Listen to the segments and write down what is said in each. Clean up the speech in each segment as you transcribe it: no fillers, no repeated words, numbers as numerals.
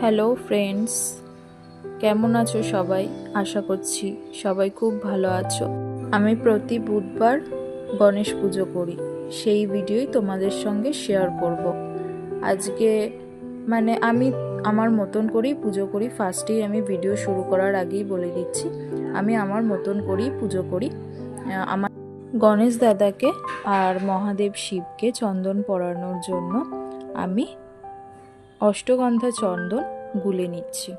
Hello friends, কেমন আছো সবাই? আশা করছি সবাই খুব ভালো আছো। আমি প্রতি বুধবার গণেশ পুজো করি, সেই ভিডিওই তোমাদের সঙ্গে শেয়ার করব। আজকে আমি আমার মতন করেই পুজো করি। ফার্স্টেই আমি ভিডিও শুরু করার আগেই বলে দিচ্ছি, আমি আমার মতন করেই পুজো করি। আমার গণেশ দাদাকে আর মহাদেব শিবকে চন্দন পরানোর জন্য আমি অষ্টগন্ধা চন্দন গুলে নিচ্ছি।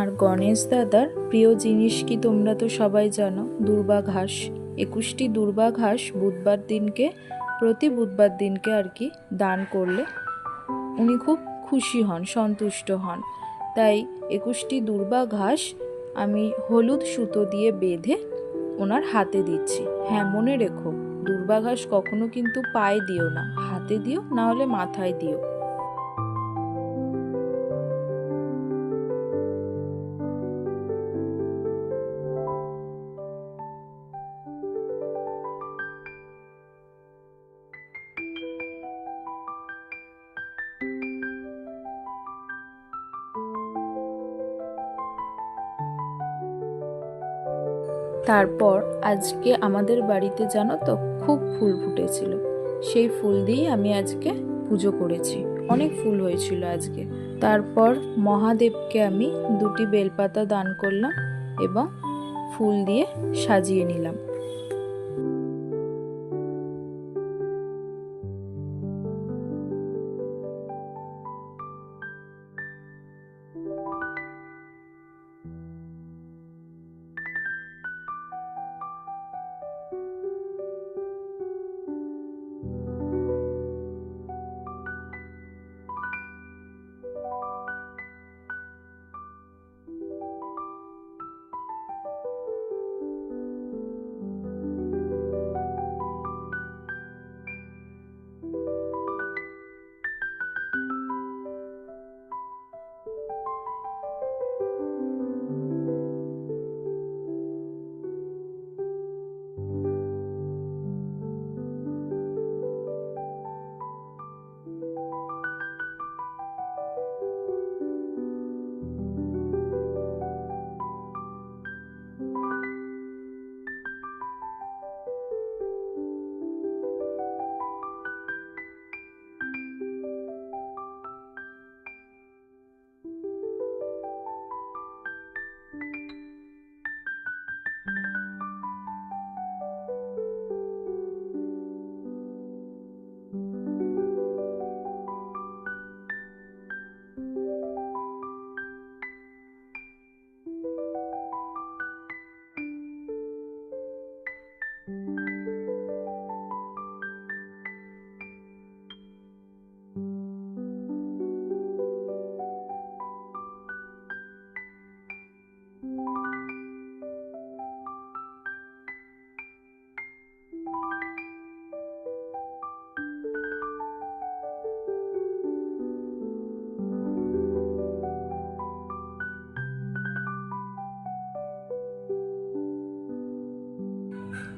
আর গণেশ দাদার প্রিয় জিনিস কি তোমরা তো সবাই জানো, দূর্বা ঘাস। 21টি দূর্বা ঘাস প্রতি বুধবার দিনকে আর কি দান করলে উনি খুব খুশি হন, সন্তুষ্ট হন। তাই 21টি দূর্বা ঘাস আমি হলুদ সুতো দিয়ে বেঁধে ওনার হাতে দিচ্ছি। হ্যাঁ, মনে রেখো, দূর্বা ঘাস কখনো কিন্তু পায়ে দিও না, হাতে দিও, না হলে মাথায় দিও। তারপর আজকে আমাদের বাড়িতে জানো তো খুব ফুল ফুটেছিল, সেই ফুল দিয়েই আমি আজকে পুজো করেছি। অনেক ফুল হয়েছিল আজকে। তারপর মহাদেবকে আমি 2টি বেলপাতা দান করলাম এবং ফুল দিয়ে সাজিয়ে নিলাম।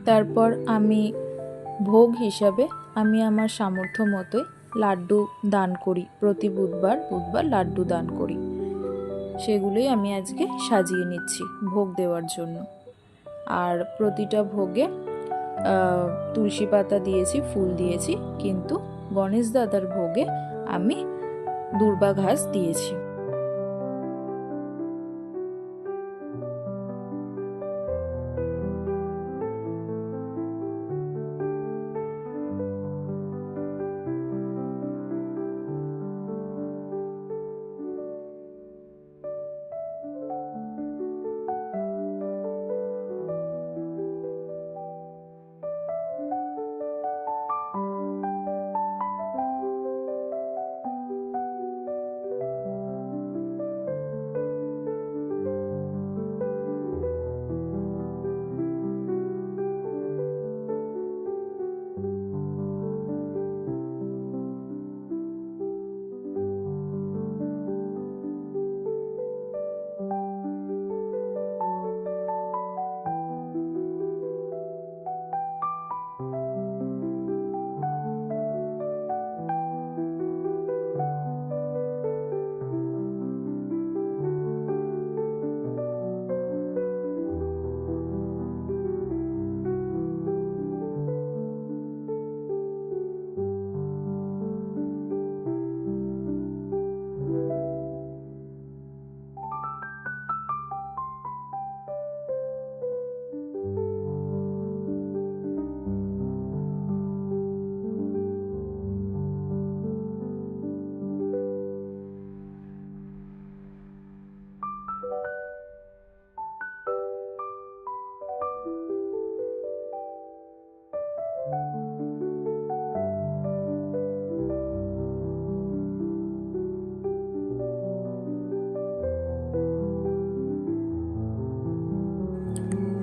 তারপর আমি ভোগ হিসাবে আমি আমার সামর্থ্য মতোই লাড্ডু দান করি। প্রতি বুধবার লাড্ডু দান করি, সেগুলোই আমি আজকে সাজিয়ে নিচ্ছি ভোগ দেওয়ার জন্য। আর প্রতিটা ভোগে তুলসী পাতা দিয়েছি, ফুল দিয়েছি, কিন্তু গণেশ দাদার ভোগে আমি দূর্বা ঘাস দিয়েছি।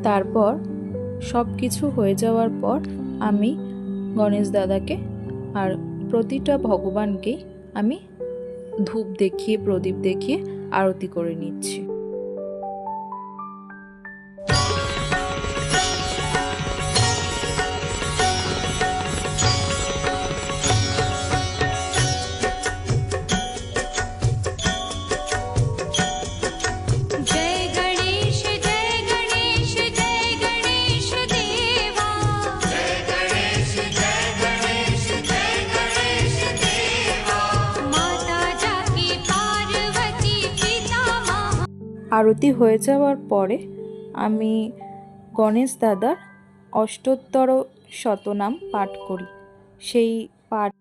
তারপর সব কিছু হয়ে যাওয়ার পর আমি গণেশ দাদাকে আর প্রতিটা ভগবানকেই আমি ধূপ দেখিয়ে প্রদীপ দেখিয়ে আরতি করে নিচ্ছি। আরতি হয়ে যাওয়ার পরে আমি গণেশ দাদার অষ্টোত্তর শতনাম পাঠ করি। সেই পাঠ